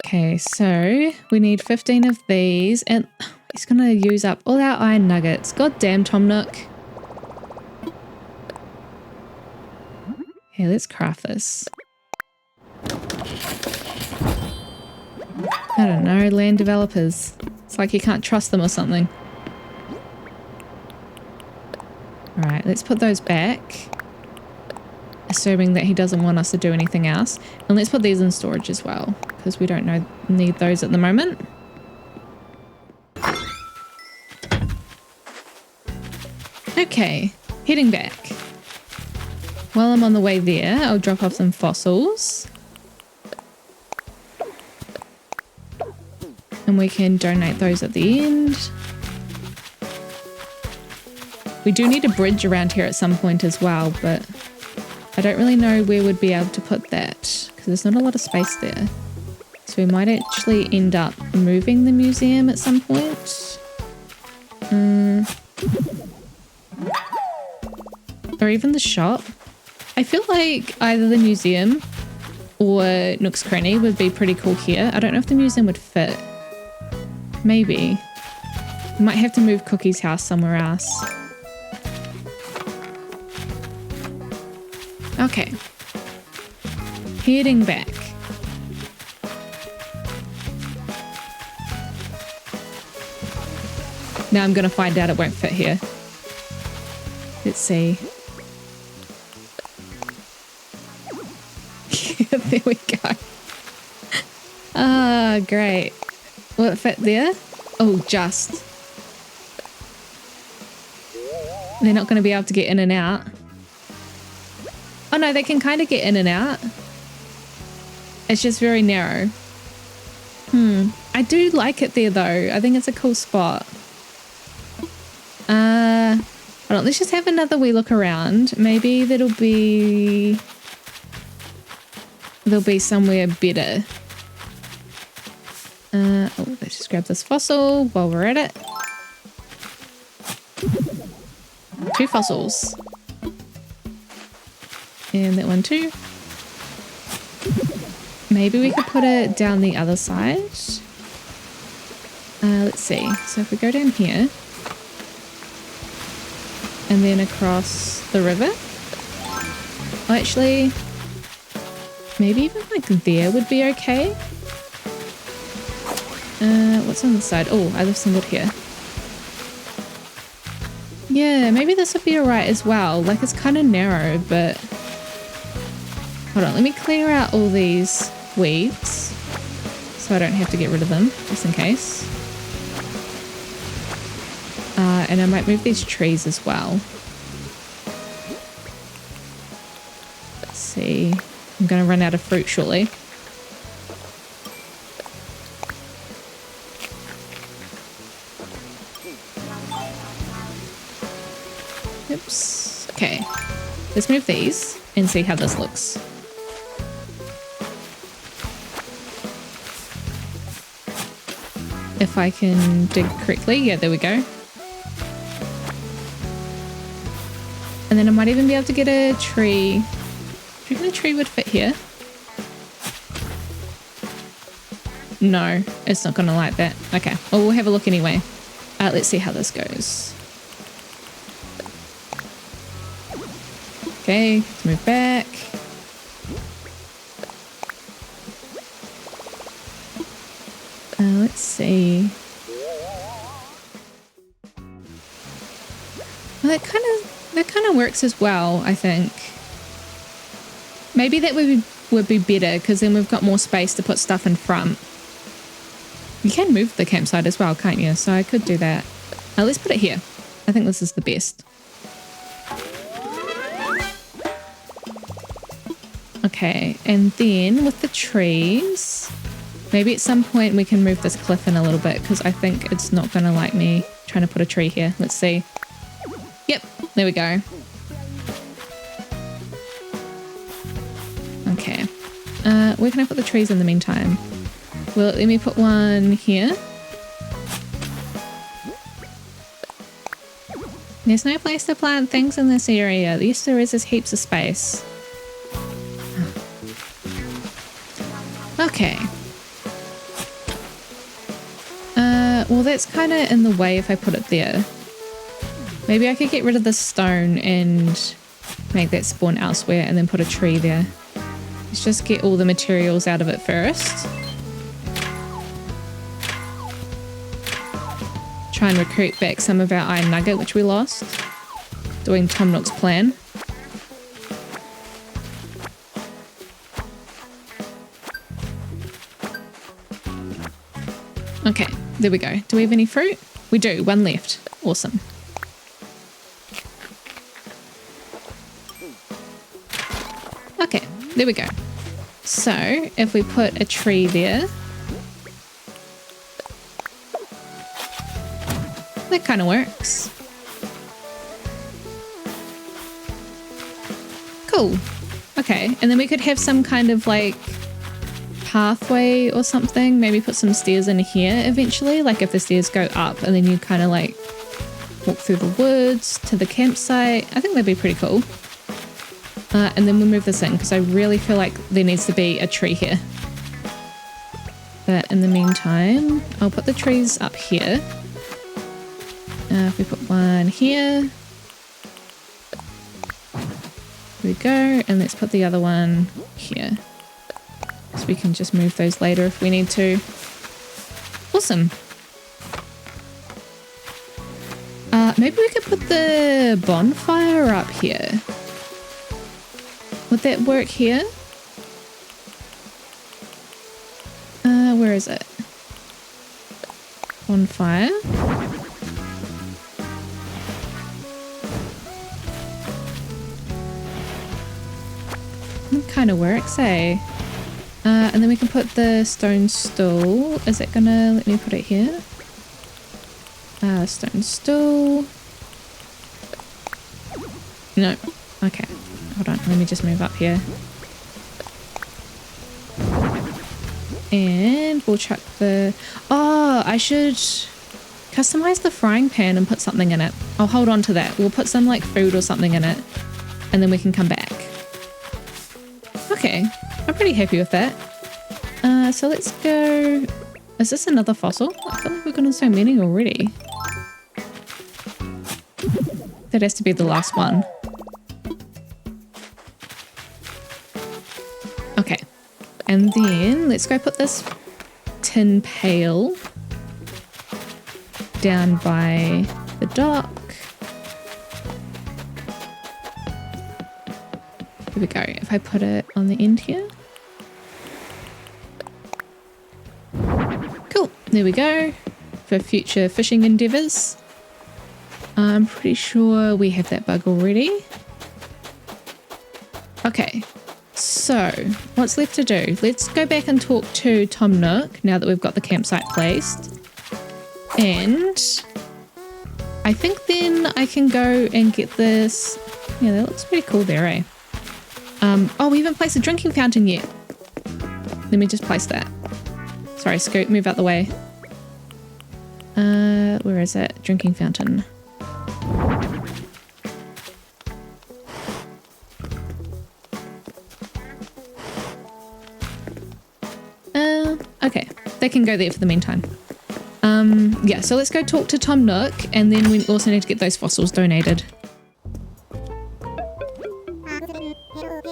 A: Okay, so we need 15 of these and he's going to use up all our iron nuggets. God damn, Tom Nook. Okay, let's craft this. I don't know, land developers. It's like you can't trust them or something. Alright, let's put those back. Assuming that he doesn't want us to do anything else. And let's put these in storage as well, because we don't need those at the moment. Okay, heading back. While I'm on the way there, I'll drop off some fossils. And we can donate those at the end. We do need a bridge around here at some point as well, but I don't really know where we'd be able to put that because there's not a lot of space there. So we might actually end up moving the museum at some point. Or even the shop. I feel like either the museum or Nook's Cranny would be pretty cool here. I don't know if the museum would fit. Maybe. We might have to move Cookie's house somewhere else. Okay. Heading back. Now I'm going to find out it won't fit here. Let's see. There we go. Ah, great. Will it fit there? Oh, just. They're not going to be able to get in and out. Oh no, they can kind of get in and out. It's just very narrow. I do like it there though. I think it's a cool spot. Hold on, let's just have another wee look around. Maybe there'll be somewhere better. Oh, let's just grab this fossil while we're at it. 2 fossils. And that one too. Maybe we could put it down the other side. Let's see. So if we go down here and then across the river. Oh, actually, maybe even like there would be okay. What's on the side? Oh, I left some wood here. Yeah, maybe this would be alright as well. Like it's kind of narrow, but hold on, let me clear out all these weeds so I don't have to get rid of them, just in case. And I might move these trees as well. Let's see. I'm going to run out of fruit shortly. Oops. Okay. Let's move these and see how this looks. If I can dig correctly. Yeah, there we go. And then I might even be able to get a tree. Do you reckon a tree would fit here? No, it's not going to like that. Okay, well, we'll have a look anyway. Let's see how this goes. Okay, let's move back. Let's see. Well, that kind of works as well, I think. Maybe that would be better because then we've got more space to put stuff in front. You can move the campsite as well, can't you? So I could do that. Let's put it here. I think this is the best. Okay, and then with the trees, maybe at some point we can move this cliff in a little bit because I think it's not going to like me trying to put a tree here. Let's see. Yep, there we go. Okay. Where can I put the trees in the meantime? Well, let me put one here. There's no place to plant things in this area. Yes, there is. There's heaps of space. Okay. Well, that's kind of in the way if I put it there. Maybe I could get rid of this stone and make that spawn elsewhere and then put a tree there. Let's just get all the materials out of it first. Try and recruit back some of our iron nugget, which we lost. Doing Tom Nook's plan. Okay, there we go. Do we have any fruit? We do, one left. Awesome. Okay, there we go. So, if we put a tree there, that kind of works. Cool. Okay, and then we could have some kind of like pathway or something. Maybe put some stairs in here eventually, like if the stairs go up and then you kind of like walk through the woods to the campsite. I think that'd be pretty cool. And then we'll move this in because I really feel like there needs to be a tree here. But in the meantime, I'll put the trees up here. If we put one here. There we go. And let's put the other one here. So we can just move those later if we need to. Awesome. Maybe we could put the bonfire up here. Would that work here? Where is it? Bonfire. It kind of works, eh? And then we can put the stone stool. Is it gonna let me put it here? Stone stool. No. Okay. Hold on. Let me just move up here. And we'll chuck the... Oh, I should customize the frying pan and put something in it. I'll hold on to that. We'll put some like food or something in it. And then we can come back. Okay. I'm pretty happy with that. So let's go... Is this another fossil? I feel like we've gotten so many already. That has to be the last one. Okay. And then let's go put this tin pail down by the dock. Here we go. If I put it on the end here. There we go. For future fishing endeavors. I'm pretty sure we have that bug already. Okay, so what's left to do? Let's go back and talk to Tom Nook now that we've got the campsite placed. And I think then I can go and get this. Yeah, that looks pretty cool there, eh? Oh, we haven't placed a drinking fountain yet. Let me just place that. Sorry, Scoot, move out the way. Where is it? Drinking fountain. Okay, they can go there for the meantime. Yeah, so let's go talk to Tom Nook, and then we also need to get those fossils donated.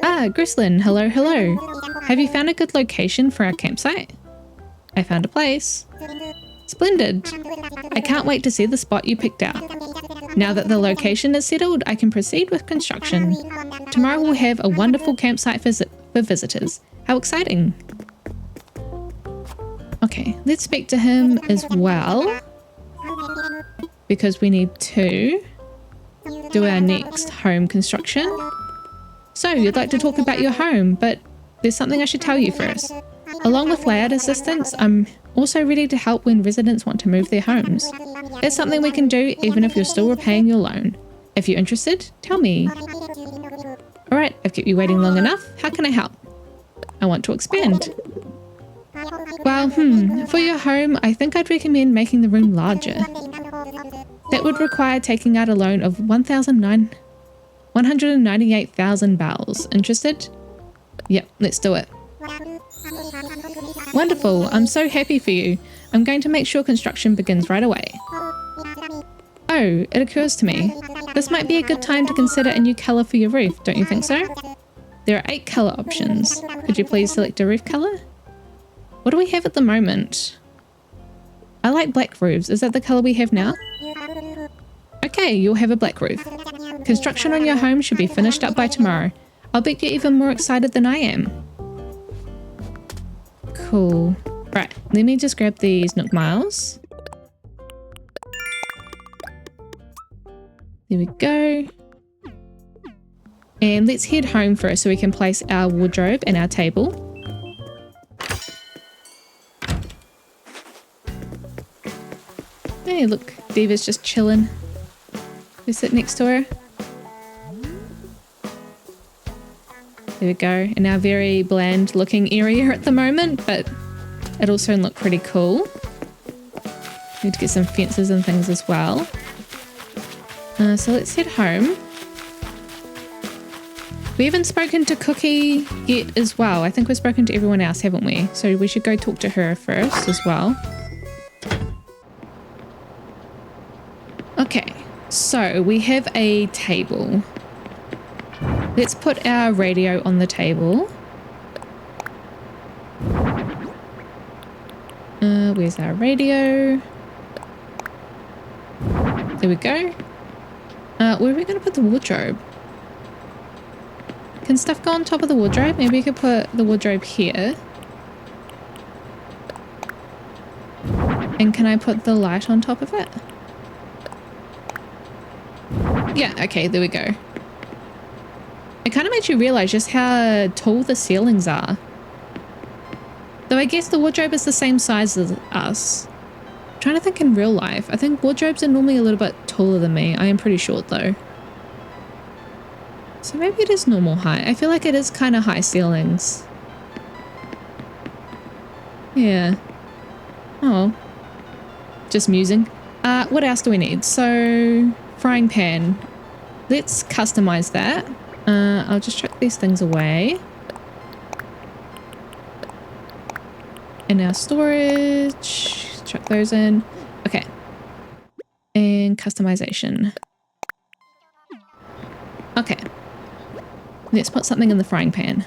A: Ah, Grislin, hello, hello. Have you found a good location for our campsite? I found a place. Splendid. I can't wait to see the spot you picked out. Now that the location is settled, I can proceed with construction. Tomorrow we'll have a wonderful campsite for visitors. How exciting. Okay, let's speak to him as well, because we need to do our next home construction. So, you'd like to talk about your home, but there's something I should tell you first. Along with layout assistance, I'm also ready to help when residents want to move their homes. It's something we can do even if you're still repaying your loan. If you're interested, tell me. Alright, I've kept you waiting long enough. How can I help? I want to expand. Well, for your home, I think I'd recommend making the room larger. That would require taking out a loan of 198,000 bells. Interested? Yep, let's do it. Wonderful, I'm so happy for you. I'm going to make sure construction begins right away. Oh, it occurs to me. This might be a good time to consider a new colour for your roof, don't you think so? There are 8 colour options. Could you please select a roof colour? What do we have at the moment? I like black roofs. Is that the colour we have now? Okay, you'll have a black roof. Construction on your home should be finished up by tomorrow. I'll bet you're even more excited than I am. Cool. Right, let me just grab these Nook Miles. There we go. And let's head home first so we can place our wardrobe and our table. Hey, look, Diva's just chilling. We sit next to her. There we go, in our very bland looking area at the moment, but it'll soon look pretty cool. Need to get some fences and things as well. So let's head home. We haven't spoken to Cookie yet as well. I think we've spoken to everyone else, haven't we? So we should go talk to her first as well. Okay, so we have a table. Let's put our radio on the table. Where's our radio? There we go. Where are we going to put the wardrobe? Can stuff go on top of the wardrobe? Maybe we could put the wardrobe here. And can I put the light on top of it? Yeah, okay, there we go. It kind of makes you realize just how tall the ceilings are. Though I guess the wardrobe is the same size as us. I'm trying to think in real life. I think wardrobes are normally a little bit taller than me. I am pretty short though. So maybe it is normal height. I feel like it is kind of high ceilings. Yeah. Oh. Just musing. What else do we need? So, frying pan. Let's customize that. I'll just chuck these things away. And our storage. Chuck those in. Okay. And customization. Okay. Let's put something in the frying pan.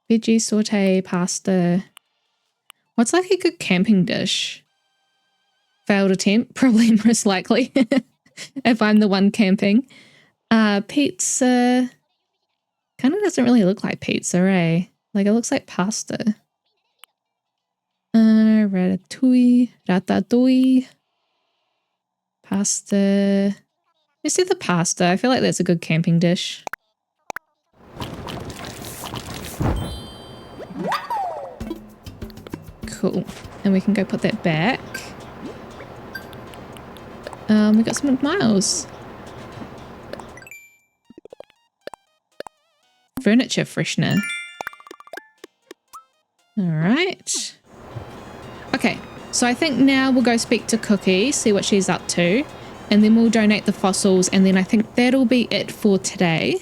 A: Veggie saute, pasta. What's like a good camping dish? Failed attempt, probably most likely. If I'm the one camping. Pizza. Kind of doesn't really look like pizza, eh? Like it looks like pasta. Ratatouille. Pasta. Let's do the pasta. I feel like that's a good camping dish. Cool. And we can go put that back. We got some miles. Furniture freshener. Alright. Okay, so I think now we'll go speak to Cookie, see what she's up to, and then we'll donate the fossils, and then I think that'll be it for today.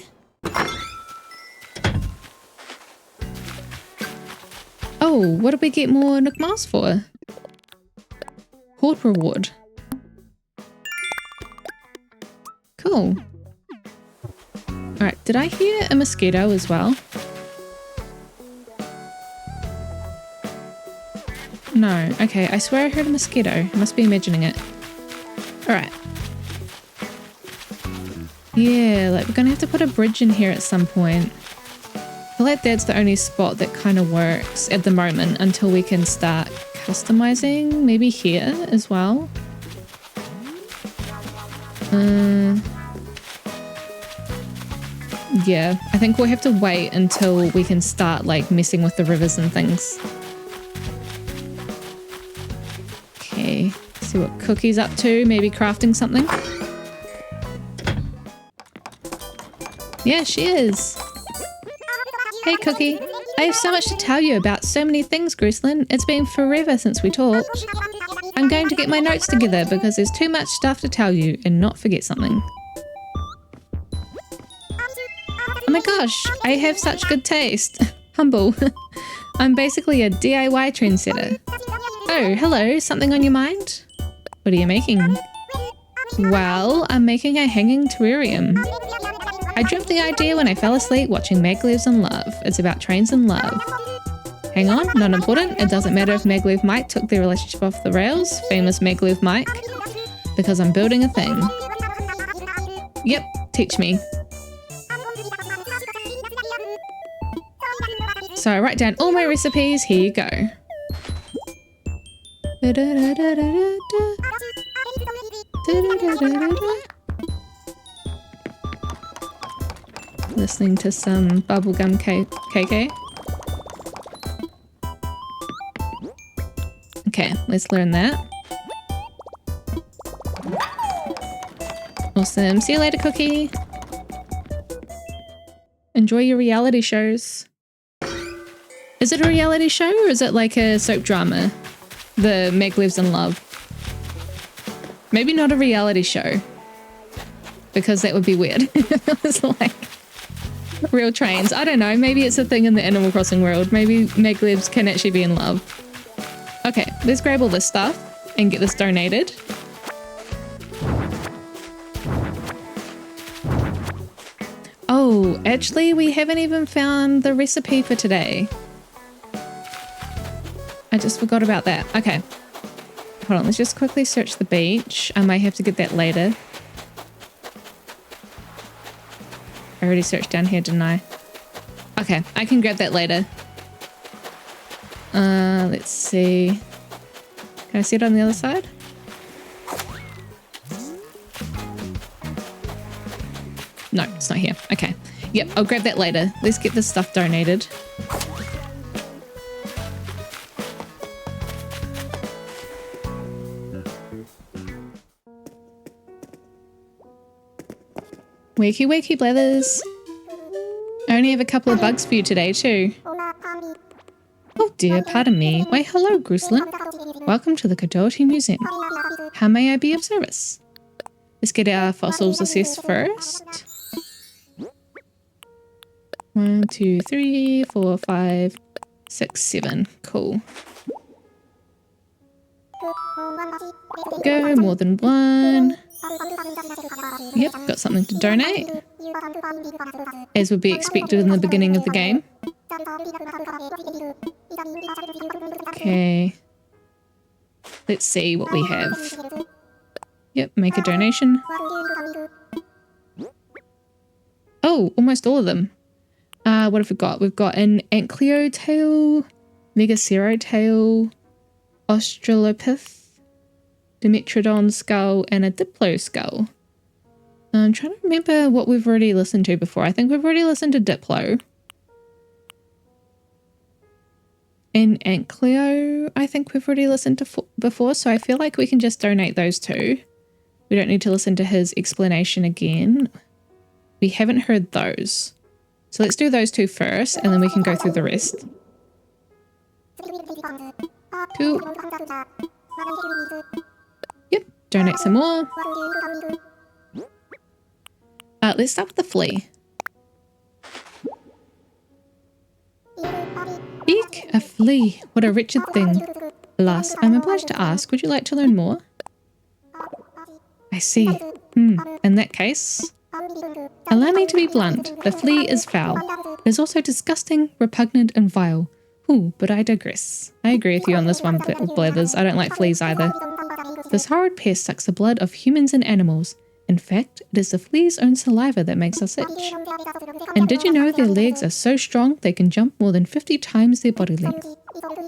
A: Oh, what did we get more Nook Miles for? Horde reward. Cool. Alright, did I hear a mosquito as well? No, okay, I swear I heard a mosquito. I must be imagining it. Alright. Yeah, like we're gonna have to put a bridge in here at some point. I feel like that's the only spot that kind of works at the moment until we can start customizing. Maybe here as well. Yeah, I think we'll have to wait until we can start like messing with the rivers and things. Okay, see what Cookie's up to, maybe crafting something. Yeah, she is. Hey Cookie, I have so much to tell you about so many things, Grislin. It's been forever since we talked. I'm going to get my notes together because there's too much stuff to tell you and not forget something. Oh my gosh, I have such good taste. Humble. I'm basically a DIY trendsetter. Oh, hello, something on your mind? What are you making? Well, I'm making a hanging terrarium. I dreamt the idea when I fell asleep watching Maglev's in Love. It's about trains and love. Hang on, not important. It doesn't matter if Maglev Mike took their relationship off the rails. Famous Maglev Mike. Because I'm building a thing. Yep, teach me. So I write down all my recipes. Here you go. Listening to some bubblegum KK. Okay, let's learn that. Awesome. See you later, Cookie. Enjoy your reality shows. Is it a reality show or is it like a soap drama? The Maglev's in Love. Maybe not a reality show. Because that would be weird. It was like real trains. I don't know. Maybe it's a thing in the Animal Crossing world. Maybe Maglevs can actually be in love. Okay, let's grab all this stuff and get this donated. Oh, actually, we haven't even found the recipe for today. I just forgot about that. Okay. Hold on, let's just quickly search the beach. I might have to get that later. I already searched down here, didn't I? Okay, I can grab that later. Let's see. Can I see it on the other side? No, it's not here. Okay. Yep, I'll grab that later. Let's get this stuff donated. Wakey wakey blathers. I only have a couple of bugs for you today too. Oh dear, pardon me. Why hello, Grislin. Welcome to the Kadoatie Museum. How may I be of service? Let's get our fossils assessed first. 1, 2, 3, 4, 5, 6, 7. Cool. Go, more than one. Yep, got something to donate. As would be expected in the beginning of the game. Okay. Let's see what we have. Yep, make a donation. Oh, almost all of them. What have we got? We've got an Ankylo tail, Megacero tail, Australopith, Dimetrodon skull, and a Diplo skull. I'm trying to remember what we've already listened to before. I think we've already listened to Diplo. And Ankylo, I think we've already listened to before, so I feel like we can just donate those two. We don't need to listen to his explanation again. We haven't heard those. So let's do those two first, and then we can go through the rest. Cool. Yep, donate some more. Let's start with the flea. Eek, a flea. What a wretched thing. Alas, I'm obliged to ask, would you like to learn more? I see. In that case, allow me to be blunt. The flea is foul. It is also disgusting, repugnant, and vile. Ooh, but I digress. I agree with you on this one, Blethers. I don't like fleas either. This horrid pest sucks the blood of humans and animals. In fact, it is the flea's own saliva that makes us itch. And did you know their legs are so strong they can jump more than 50 times their body length?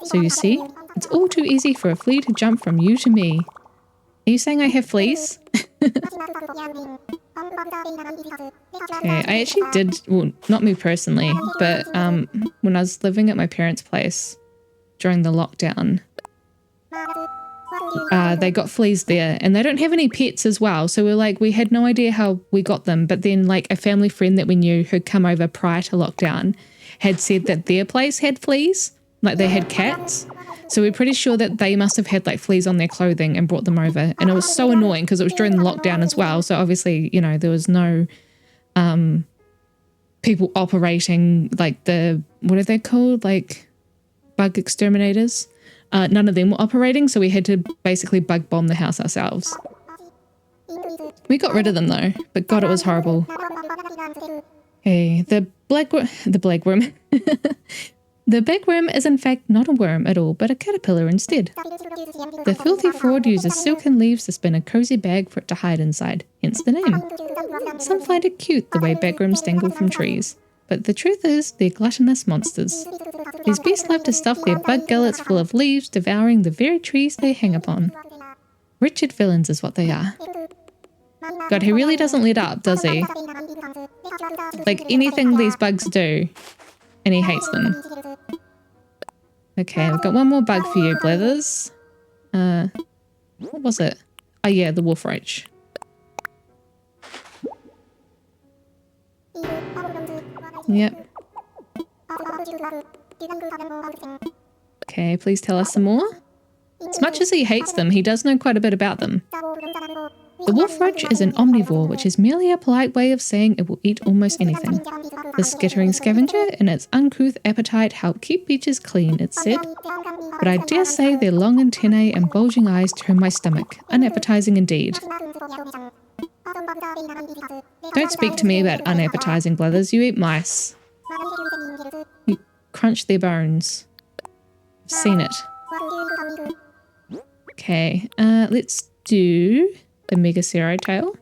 A: So you see, it's all too easy for a flea to jump from you to me. Are you saying I have fleas? Okay, I actually did, well, not me personally, but when I was living at my parents' place during the lockdown, they got fleas there, and they don't have any pets as well, so we had no idea how we got them. But then like a family friend that we knew who'd come over prior to lockdown had said that their place had fleas, like they had cats, so we're pretty sure that they must have had like fleas on their clothing and brought them over. And it was so annoying because it was during the lockdown as well, so obviously, you know, there was no people operating like the, what are they called, like bug exterminators. None of them were operating, so we had to basically bug bomb the house ourselves. We got rid of them though, but God, it was horrible. Okay, the bagworm. The bagworm is in fact not a worm at all, but a caterpillar instead. The filthy fraud uses silken leaves to spin a cozy bag for it to hide inside, hence the name. Some find it cute the way bagworms dangle from trees, but the truth is they're gluttonous monsters. These beasts love to stuff their bug gullets full of leaves, devouring the very trees they hang upon. Wretched villains is what they are. God, he really doesn't let up, does he? Like anything these bugs do, and he hates them. Okay, I've got one more bug for you, Blethers. What was it? Oh yeah, the wolf roach. Yep. Okay, please tell us some more. As much as he hates them, he does know quite a bit about them. The wolf roach is an omnivore, which is merely a polite way of saying it will eat almost anything. The skittering scavenger and its uncouth appetite help keep beaches clean, it's said. But I dare say their long antennae and bulging eyes turn my stomach. Unappetizing indeed. Don't speak to me about unappetizing, Blethers. You eat mice. You crunch their bones. I've seen it. Okay, let's do the Megacero tail.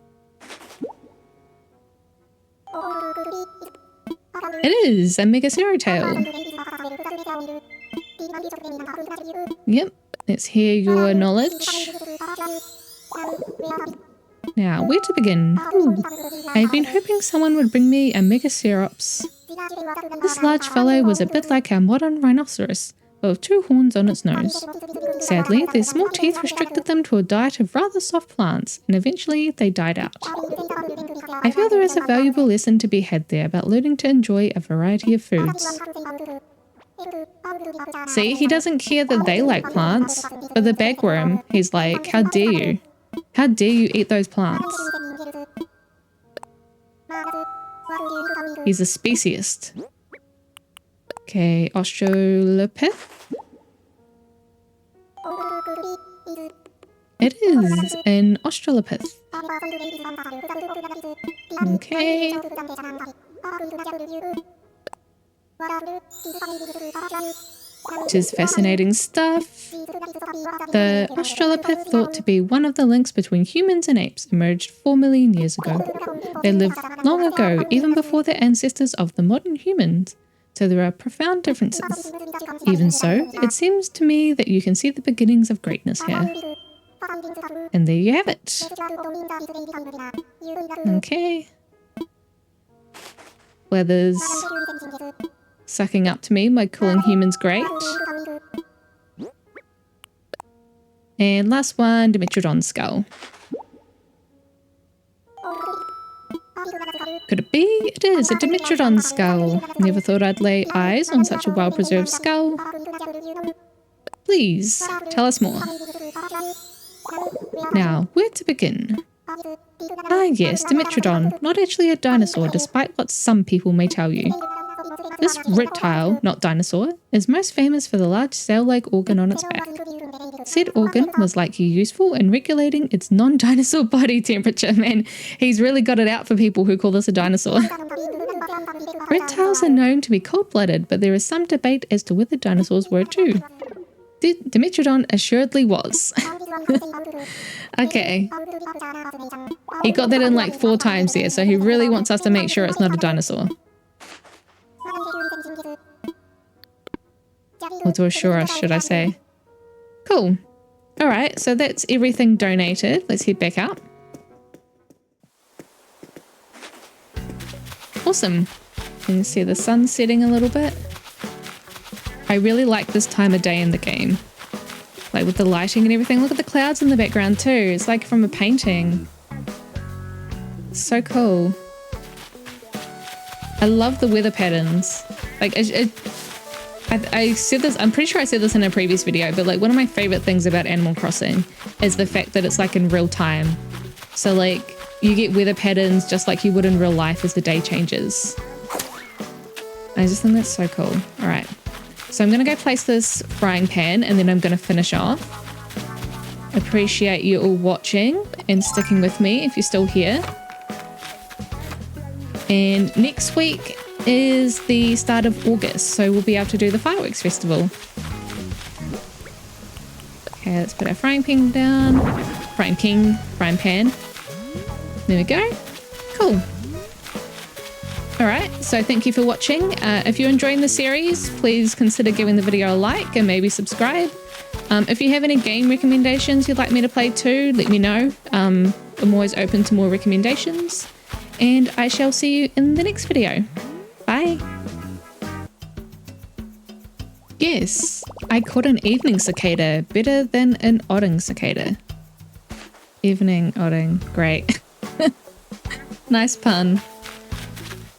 A: It is a Megacero tail. Yep, let's hear your knowledge. Now, where to begin? I've been hoping someone would bring me a Megacerops. This large fellow was a bit like our modern rhinoceros, but with 2 horns on its nose. Sadly, their small teeth restricted them to a diet of rather soft plants, and eventually they died out. I feel there is a valuable lesson to be had there about learning to enjoy a variety of foods. See, he doesn't care that they like plants, but the bagworm, he's like, how dare you? How dare you eat those plants? He's a speciest. Okay, Australopith. It is an Australopith. Okay. which is fascinating stuff. The Australopith, thought to be one of the links between humans and apes, emerged 4 million years ago. They lived long ago, even before the ancestors of the modern humans, so there are profound differences. Even so, it seems to me that you can see the beginnings of greatness here. And there you have it. Okay. Weather's sucking up to me by calling humans great. And last one, Dimetrodon's skull. Could it be? It is a Dimetrodon skull. Never thought I'd lay eyes on such a well-preserved skull. Please, tell us more. Now, where to begin? Ah yes, Dimetrodon, not actually a dinosaur despite what some people may tell you. This reptile, not dinosaur, is most famous for the large cell-like organ on its back. Said organ was likely useful in regulating its non-dinosaur body temperature. Man, he's really got it out for people who call this a dinosaur. Reptiles are known to be cold-blooded, but there is some debate as to whether dinosaurs were too. Dimetrodon assuredly was. Okay. He got that in like 4 times there, so he really wants us to make sure it's not a dinosaur. Or to assure us, should I say. Cool. Alright, so that's everything donated. Let's head back up. Awesome. You can see the sun setting a little bit. I really like this time of day in the game. Like with the lighting and everything. Look at the clouds in the background too. It's like from a painting. So cool. I love the weather patterns. Like I said this, I'm pretty sure I said this in a previous video, but like one of my favorite things about Animal Crossing is the fact that it's like in real time. So like you get weather patterns just like you would in real life as the day changes. I just think that's so cool. All right. So I'm going to go place this frying pan and then I'm going to finish off. Appreciate you all watching and sticking with me if you're still here. And next week is the start of August, so we'll be able to do the fireworks festival. Okay, let's put our frying pan down. Frying pan. There we go. Cool. Alright, so thank you for watching. If you're enjoying the series, please consider giving the video a like and maybe subscribe. If you have any game recommendations you'd like me to play too, let me know. I'm always open to more recommendations. And I shall see you in the next video. Bye. Yes, I caught an evening cicada better than an odding cicada. Evening odding, great. Nice pun.